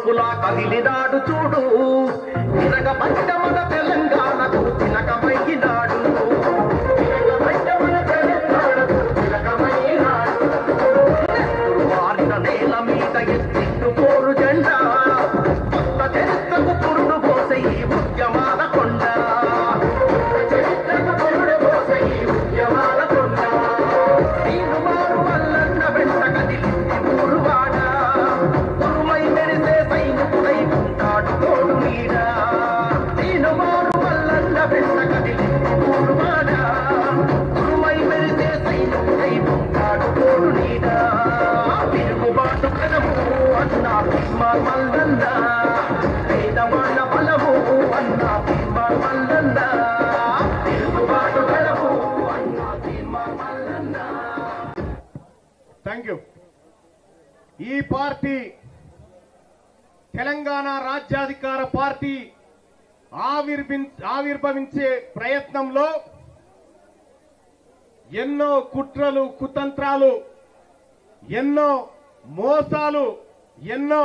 నిప్పులా కదిలినాడు చూడు తిరగబడ్డ మన తెలంగాణకు తిలకమయ్యినాడు మారిన నేల మీద ఎత్తిట్టు పోరు జెండా కొత్త చరిత్రకు పురుడు పోసే ఈ ఉద్యమాల కొండ చరిత్రకు పురుడు పోసే ఈ ఉద్యమాల కొండ నీరు మారు వల్లన్న వెంట కదిలింది ఊరువాడ ఉరుమై మెరిసే సైనికుడై ఉంటాడు తోడు నీడ నీరు మారు వల్లన్న వెంట కదిలింది ఊరువాడ ఉరుమై మెరిసే సైనికుడై ఉంటాడు తోడు నీడ తిరుగుబాటు కదము అన్నా భీష్మార్ మల్లన్న పేదవాళ్ళ బలము అన్నా భీష్మార్ మల్లన్న తిరుగుబాటు కదము అన్నా భీష్మార్ మల్లన్న. Thank you. ఈ పార్టీ తెలంగాణ రాజ్యాధికార పార్టీ ఆవిర్భవించే ప్రయత్నంలో ఎన్నో కుట్రలు కుతంత్రాలు ఎన్నో మోసాలు ఎన్నో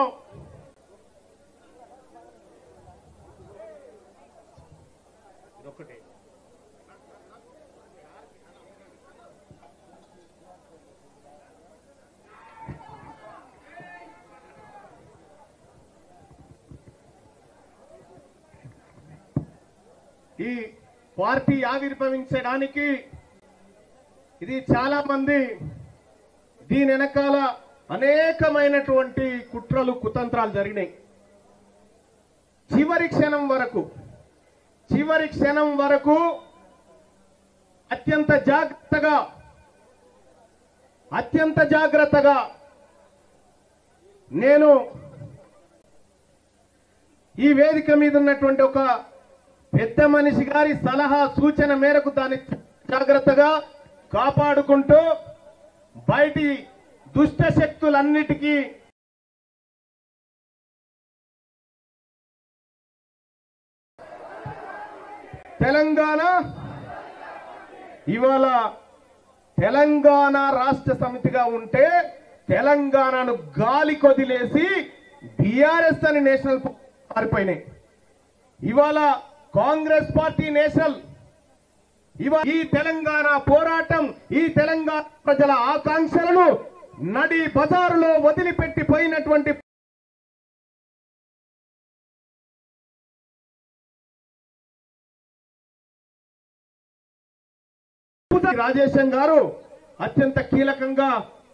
ఈ పార్టీ ఆవిర్భవించడానికి ఇది చాలా మంది దీని వెనకాల అనేకమైనటువంటి కుట్రలు కుతంత్రాలు జరిగినాయి. చివరి క్షణం వరకు అత్యంత జాగ్రత్తగా నేను ఈ వేదిక మీద ఉన్నటువంటి ఒక పెద్ద మనిషి గారి సలహా సూచన మేరకు దాన్ని జాగ్రత్తగా కాపాడుకుంటూ బయటి దుష్ట శక్తులన్నిటికీ తెలంగాణ ఇవాళ తెలంగాణ రాష్ట్ర సమితిగా ఉంటే తెలంగాణను గాలి కొదిలేసి బీఆర్ఎస్ అని నేషనల్ మారిపోయినాయి. ఇవాళ కాంగ్రెస్ పార్టీ నేషనల్ ఈ తెలంగాణ పోరాటం ఈ తెలంగాణ ప్రజల ఆకాంక్షలను నడి బజారులో వదిలిపెట్టిపోయినటువంటి రాజేశం గారు అత్యంత కీలకంగా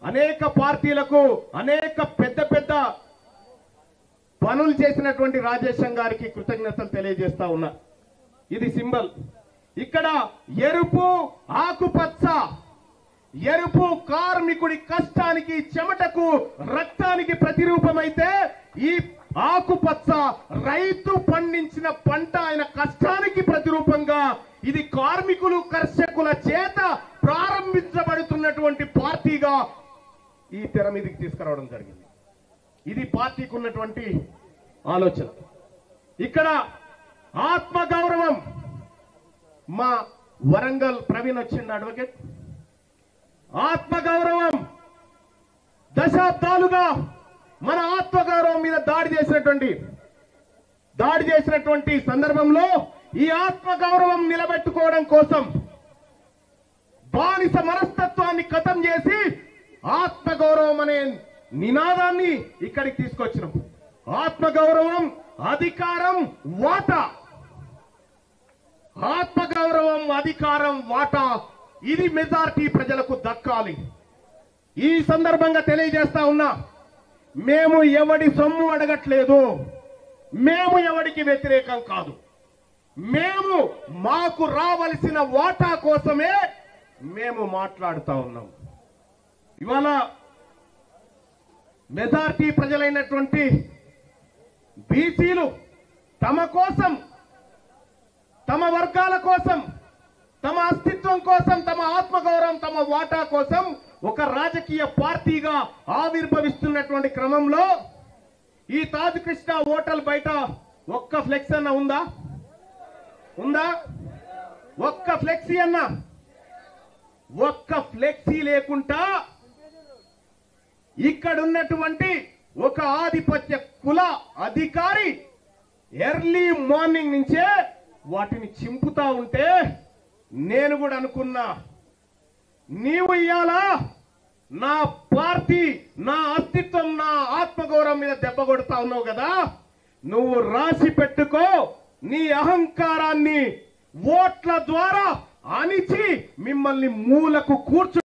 అనేక పార్టీలకు అనేక పెద్ద పనులు చేసినటువంటి రాజేశం గారికి కృతజ్ఞతలు తెలియజేస్తా ఉన్నా. ఇది సింబల్. ఇక్కడ ఎరుపు ఆకుపచ్చ, ఎరుపు కార్మికుడి కష్టానికి చెమటకు రక్తానికి ప్రతిరూపమైతే ఈ ఆకుపచ్చ రైతు పండించిన పంట ఆయన కష్టానికి ప్రతిరూపంగా ఇది కార్మికులు కర్షకుల చేత ప్రారంభించబడుతున్నటువంటి పార్టీగా ఈ తెర మీదకి తీసుకురావడం జరిగింది. ఇది పార్టీకి ఉన్నటువంటి ఆలోచన. ఇక్కడ ఆత్మగౌరవం, మా వరంగల్ ప్రవీణ్ వచ్చిండు అడ్వకేట్, ఆత్మగౌరవం దశాబ్దాలుగా మన ఆత్మగౌరవం మీద దాడి చేసినటువంటి సందర్భంలో ఈ ఆత్మగౌరవం నిలబెట్టుకోవడం కోసం బానిస మనస్తత్వాన్ని ఖతం చేసి ఆత్మగౌరవం అనే నినాదాన్ని ఇక్కడికి తీసుకొచ్చినాం. ఆత్మగౌరవం, అధికారం, వాటా. ఆత్మగౌరవం, అధికారం, వాటా ఇది మెజారిటీ ప్రజలకు దక్కాలి. ఈ సందర్భంగా తెలియజేస్తా ఉన్నా, మేము ఎవడి సొమ్ము అడగట్లేదు, మేము ఎవడికి వ్యతిరేకం కాదు. మేము మాకు రావలసిన వాటా కోసమే మేము మాట్లాడుతా ఉన్నాం. ఇవాళ మెజారిటీ ప్రజలైనటువంటి బీసీలు తమ కోసం, తమ వర్గాల కోసం, తమ అస్తిత్వం కోసం, తమ ఆత్మగౌరవం, తమ వాటా కోసం ఒక రాజకీయ పార్టీగా ఆవిర్భవిస్తున్నటువంటి క్రమంలో ఈ తాజ్ కృష్ణ హోటల్ బయట ఒక్క ఫ్లెక్స్ అన్న ఉందా? ఒక్క ఫ్లెక్సీ అన్నా? ఒక్క ఫ్లెక్సీ లేకుండా ఇక్కడున్నటువంటి ఒక ఆధిపత్య కుల అధికారి ఎర్లీ మార్నింగ్ నుంచే వాటిని చింపుతా ఉంటే నేను కూడా అనుకున్నా, నీవు ఇయ్యాలా నా పార్టీ, నా అస్తిత్వం, నా ఆత్మగౌరవం మీద దెబ్బ కొడతా ఉన్నావు కదా, నువ్వు రాసి పెట్టుకో, నీ అహంకారాన్ని ఓట్ల ద్వారా అణిచి మిమ్మల్ని మూలకు కూర్చు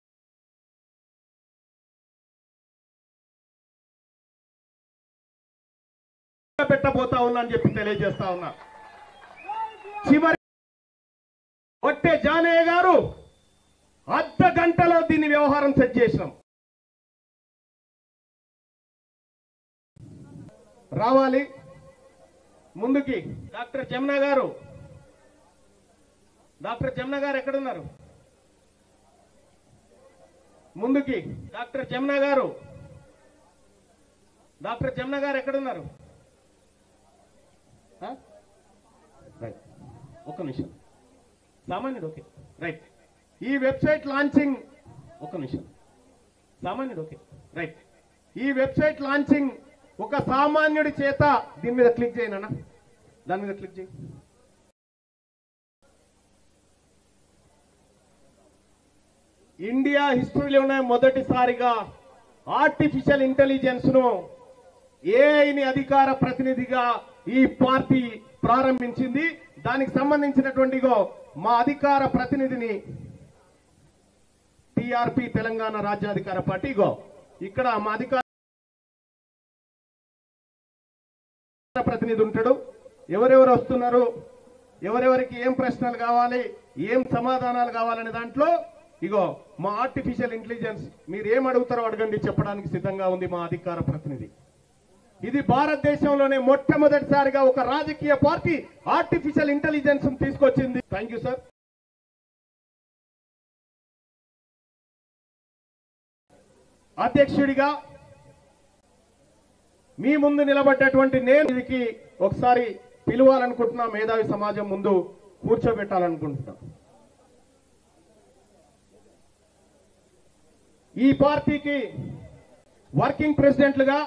పెట్టబోతా ఉన్నా అని చెప్పి తెలియజేస్తా ఉన్నా. చివరి ఒట్టే జానయ్య గారు అర్ధ గంటలో దీన్ని వ్యవహారం సెట్ చేసినాం. రావాలి ముందుకి. డాక్టర్ జమున గారు, డాక్టర్ జమున గారు ఎక్కడున్నారు? ముందుకి. డాక్టర్ జమున గారు, డాక్టర్ జమున గారు ఎక్కడున్నారు? ఒక్క నిమిషం. సామాన్యుడు ఓకే, రైట్. ఈ వెబ్సైట్ లాంచింగ్, ఒక్క నిమిషం. సామాన్యుడు ఓకే, రైట్. ఈ వెబ్సైట్ లాంచింగ్ ఒక సామాన్యుడి చేత, దీని మీద క్లిక్ చేయనా, దాని మీద క్లిక్ చేయి. ఇండియా హిస్టరీలోనే మొదటిసారిగా ఆర్టిఫిషియల్ ఇంటెలిజెన్స్ ను, ఏఐని అధికార ప్రతినిధిగా ఈ పార్టీ ప్రారంభించింది. దానికి సంబంధించినటువంటి మా అధికార ప్రతినిధిని టిఆర్పి తెలంగాణ రాజ్యాధికార పార్టీ ఇక్కడ మా అధికార ప్రతినిధి ఉంటాడు. ఎవరెవరు వస్తున్నారు, ఎవరెవరికి ఏం ప్రశ్నలు కావాలి, ఏం సమాధానాలు కావాలనే దాంట్లో మా ఆర్టిఫిషియల్ ఇంటెలిజెన్స్ మీరు ఏం అడుగుతారో అడగండి చెప్పడానికి సిద్ధంగా ఉంది మా అధికార ప్రతినిధి. ఇది భారతదేశంలోనే మొట్టమొదటిసారిగా ఒక రాజకీయ పార్టీ ఆర్టిఫిషియల్ ఇంటెలిజెన్స్ తీసుకొచ్చింది. Thank you sir. అధ్యక్షుడిగా మీ ముందు నిలబడ్డటువంటి నేను దీనికి ఒకసారి పిలవాలనుకుంటున్నా, మేధావి సమాజం ముందు కూర్చోబెట్టాలనుకుంటున్నా. ఈ పార్టీకి వర్కింగ్ ప్రెసిడెంట్లుగా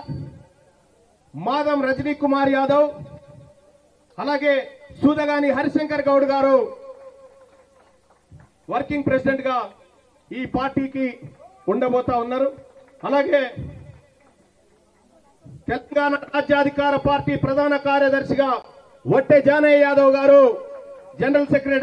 మాధం రజనీ కుమార్ యాదవ్, అలాగే సూదగాని హరిశంకర్ గౌడ్ గారు వర్కింగ్ ప్రెసిడెంట్ గా ఈ పార్టీకి ఉండబోతా ఉన్నారు. అలాగే తెలంగాణ రాజ్యాధికార పార్టీ ప్రధాన కార్యదర్శిగా ఒట్టే జానయ్య యాదవ్ గారు, జనరల్ సెక్రటరీ